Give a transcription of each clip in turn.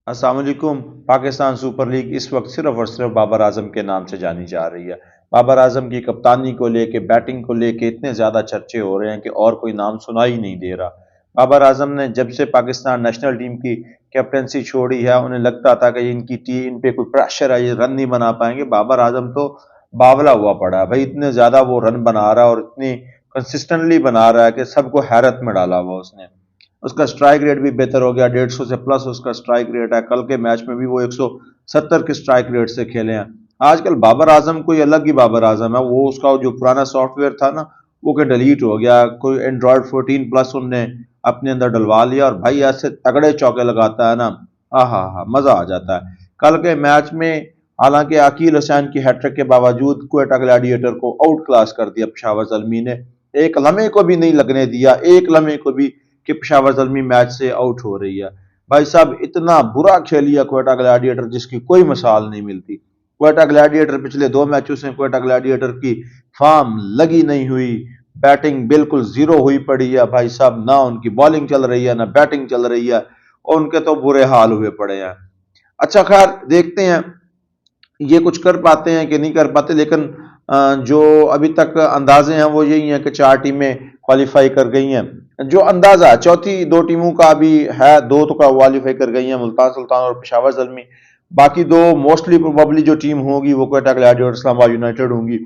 अस्सलाम वालेकुम। Pakistan super league इस वक्त सिर्फ और सिर्फ बाबर आजम के नाम से जानी जा रही है। बाबर आजम की कप्तानी को लेके, बैटिंग को लेके इतने ज्यादा चर्चे हो रहे हैं कि और कोई नाम सुना ही नहीं दे रहा। बाबर आजम ने जब से पाकिस्तान नेशनल टीम की कैप्टनसी छोड़ी है, उन्हें लगता था कि इनकी टीम इन पे कोई प्रेशर है, ये रन नहीं बना पाएंगे। बाबर आजम तो बावला हुआ पड़ा है भाई, इतने ज्यादा वो रन बना रहा है और इतनी कंसिस्टेंटली बना रहा है कि सबको हैरत में डाला हुआ उसने। उसका स्ट्राइक रेट भी बेहतर हो गया, 150 से प्लस उसका स्ट्राइक रेट है। कल के मैच में भी वो 170 के स्ट्राइक रेट से खेले हैं। आजकल बाबर आजम कोई अलग ही बाबर आजम है। वो उसका जो पुराना सॉफ्टवेयर था ना, वो के डिलीट हो गया। कोई एंड्रॉयड 14 प्लस उनने अपने अंदर डलवा लिया और भाई ऐसे तगड़े चौके लगाता है ना, हा मजा आ जाता है। कल के मैच में हालांकि अकील हुसैन की हैट्रिक के बावजूद क्वेटा ग्लैडिएटर को आउट क्लास कर दिया पेशावर ज़ल्मी ने। एक लम्हे को भी नहीं लगने दिया, एक लम्हे को भी, कि पेशावर ज़ल्मी मैच से आउट हो रही है। भाई साहब इतना बुरा खेलिया क्वेटा ग्लैडिएटर जिसकी कोई मिसाल नहीं मिलती। क्वेटा ग्लैडिएटर पिछले 2 मैचों से क्वेटा ग्लैडिएटर की फॉर्म लगी नहीं हुई। बैटिंग बिल्कुल जीरो हुई पड़ी है भाई साहब, ना उनकी बॉलिंग चल रही है ना बैटिंग चल रही है, और उनके तो बुरे हाल हुए पड़े हैं। अच्छा खैर देखते हैं ये कुछ कर पाते हैं कि नहीं कर पाते, लेकिन जो अभी तक अंदाजे हैं वो यही हैं कि 4 टीमें क्वालिफाई कर गई हैं। जो अंदाजा है चौथी 2 टीमों का भी है, 2 तो का क्वालिफाई कर गई हैं, मुल्तान सुल्तान और पेशावर ज़ल्मी। बाकी 2 मोस्टली प्रोबेबली जो टीम होगी वो क्वेटा ग्लैडिएटर इस्लामाबाद यूनाइटेड होंगी।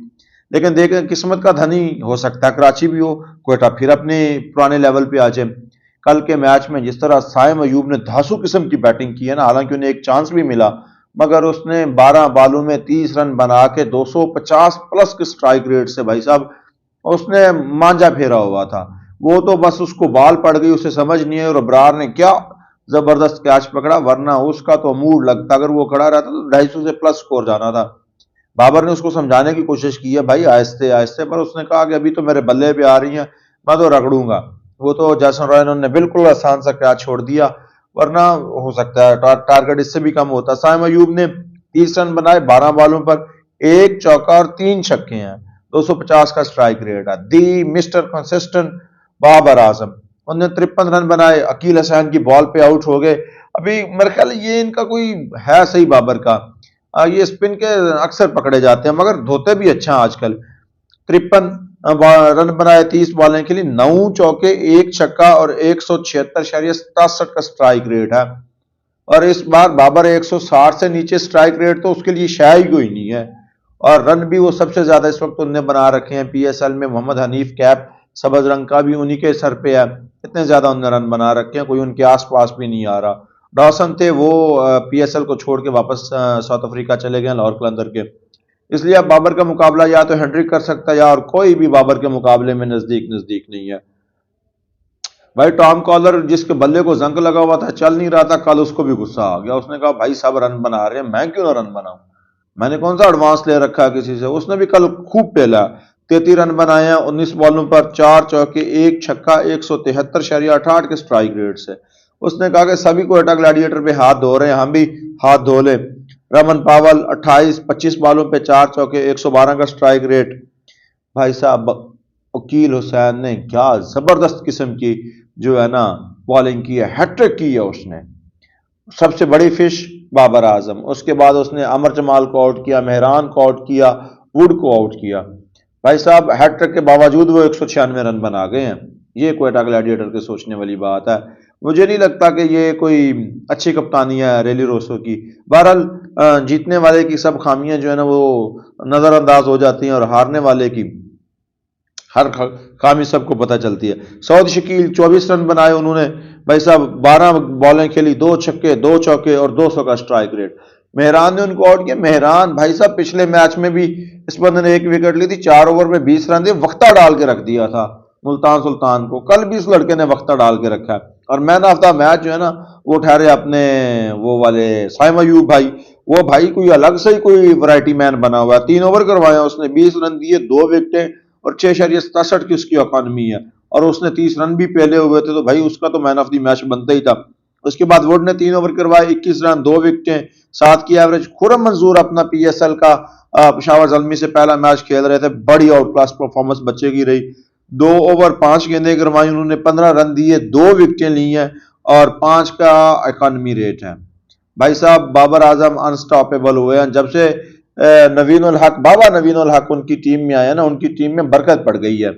लेकिन देखें किस्मत का धनी हो सकता है कराची भी हो, क्वेटा फिर अपने पुराने लेवल पे आ जाए। कल के मैच में जिस तरह साइम अयूब ने धांसू किस्म की बैटिंग की है ना, हालांकि उन्हें एक चांस भी मिला, मगर उसने 12 बालों में 30 रन बना के 250 प्लस के स्ट्राइक रेट से भाई साहब उसने मांझा फेरा हुआ था। वो तो बस उसको बाल पड़ गई, उसे समझ नहीं है, और अब्रार ने क्या जबरदस्त कैच पकड़ा, वरना उसका तो मूड लगता अगर वो खड़ा रहता तो 250 से प्लस स्कोर जाना था। बाबर ने उसको समझाने की कोशिश की है भाई आहिस्ते आहिस्ते, पर उसने कहा कि अभी तो मेरे बल्ले पे आ रही हैं, मैं तो रगड़ूंगा। वो तो जैसन रॉय ने बिल्कुल आसान सा कैच छोड़ दिया, वरना हो सकता है टारगेट इससे भी कम होता। साइम अयूब ने 30 रन बनाए 12 बॉलों पर, 1 चौका और 3 छक्के हैं, 250 का स्ट्राइक रेट है। दी मिस्टर कंसिस्टेंट बाबर आजम, उन्होंने 53 रन बनाए, अकील हसन की बॉल पे आउट हो गए। अभी मेरे ख्याल ये इनका कोई है सही बाबर का, ये स्पिन के अक्सर पकड़े जाते हैं मगर धोते भी अच्छा आजकल। 53 रन बनाए 30 बॉलें खेली, 9 चौके 1 छक्का और 176.67 का स्ट्राइक रेट है। और इस बार बाबर 160 से नीचे स्ट्राइक रेट तो उसके लिए शायद ही कोई नहीं है। और रन भी वो सबसे ज्यादा इस वक्त उन्होंने बना रखे हैं पीएसएल में। मोहम्मद हनीफ कैप सबज रंग का भी उन्हीं के सर पे है, इतने ज्यादा उन्होंने रन बना रखे हैं, कोई उनके आसपास भी नहीं आ रहा। डॉसन थे वो पीएसएल को छोड़ के वापस साउथ अफ्रीका चले गए लाहौर कलंदर के। इसलिए अब बाबर का मुकाबला या तो हेनरिक कर सकता है या और कोई भी बाबर के मुकाबले में नजदीक नजदीक नहीं है। भाई टॉम कॉलर जिसके बल्ले को जंग लगा हुआ था, चल नहीं रहा था, कल उसको भी गुस्सा आ गया। उसने कहा भाई सब रन बना रहे हैं, मैं क्यों ना रन बनाऊं, मैंने कौन सा एडवांस ले रखा है किसी से। उसने भी कल खूब पेला, 33 रन बनाए हैं 19 बॉलों पर, 4 चौके 1 छक्का, 173.68 के स्ट्राइक रेट से। उसने कहा कि सभी को एटा ग्लैडिएटर पे हाथ धो रहे हैं, हम भी हाथ धो ले। रमन पावल 28-25 बॉलों पे 4 चौके 112 का स्ट्राइक रेट। भाई साहब वकील हुसैन ने क्या जबरदस्त किस्म की जो है ना बॉलिंग की है, हैट्रिक की है उसने। सबसे बड़ी फिश बाबर आजम, उसके बाद उसने अमर जमाल को आउट किया, मेहरान को आउट किया, वुड को आउट किया। भाई साहब हैट्रिक के बावजूद वो 196 रन बना गए हैं। ये क्वेटा ग्लैडिएटर के सोचने वाली बात है। मुझे नहीं लगता कि ये कोई अच्छी कप्तानी है रेली रोसो की। बहरहाल जीतने वाले की सब खामियां जो है ना वो नजरअंदाज हो जाती हैं, और हारने वाले की हर खामी सबको पता चलती है। सऊद शकील 24 रन बनाए उन्होंने, भाई साहब 12 बॉलें खेली, 2 छक्के 2 चौके और 200 का स्ट्राइक रेट। मेहरान ने उनको आउट किया। मेहरान भाई साहब पिछले मैच में भी इस बंदे ने 1 विकेट ली थी, 4 ओवर में 20 रन दिए, वक्ता डाल के रख दिया था मुल्तान सुल्तान को। कल भी इस लड़के ने वक्ता डाल के रखा है। और मैन ऑफ द मैच जो है ना वो ठहरे अपने वो वाले साइम अयूब भाई। वो भाई कोई अलग से ही कोई वैरायटी मैन बना हुआ है। 3 ओवर करवाया उसने, 20 रन दिए, 2 विकेटें और 6.67 की उसकी इकॉनमी है, और उसने 30 रन भी पहले हुए थे, तो भाई उसका तो मैन ऑफ द मैच बनता ही था। उसके बाद वुड ने 3 ओवर करवाए, 21 रन, 2 विकेटें, 7 की एवरेज। खुरम मंजूर अपना पीएसएल का पेशावर ज़ल्मी से पहला मैच खेल रहे थे, बड़ी आउट क्लास परफॉर्मेंस बच्चे की रही। 2 ओवर 5 गेंदें करवाई उन्होंने, 15 रन दिए, 2 विकेटें ली हैं और 5 का इकॉनमी रेट है। भाई साहब बाबर आजम अनस्टॉपेबल हुए हैं जब से नवीन उल हक, बाबा नवीन उल हक उनकी टीम में आया ना, उनकी टीम में बरकत पड़ गई है।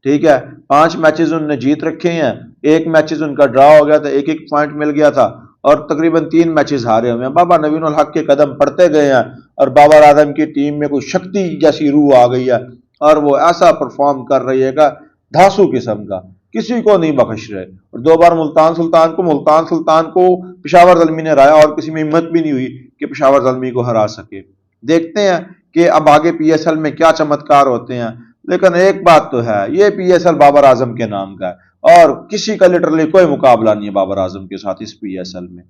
ठीक है, 5 मैचेस उन्होंने जीत रखे हैं, एक मैचेस उनका ड्रॉ हो गया था, एक एक पॉइंट मिल गया था, और तकरीबन 3 मैचेस हारे हुए हैं। बाबा नवीन उल हक के कदम पड़ते गए हैं और बाबर आजम की टीम में कोई शक्ति जैसी रूह आ गई है और वो ऐसा परफॉर्म कर रही है का धांसू किस्म का, किसी को नहीं बख्श रहे। और 2 बार मुल्तान सुल्तान को पेशावर ज़ल्मी ने हराया और किसी में हिम्मत भी नहीं हुई कि पेशावर ज़ल्मी को हरा सके। देखते हैं कि अब आगे पीएसएल में क्या चमत्कार होते हैं, लेकिन एक बात तो है, ये पीएसएल बाबर आजम के नाम का है और किसी का लिटरली कोई मुकाबला नहीं है बाबर आजम के साथ इस पीएसएल में।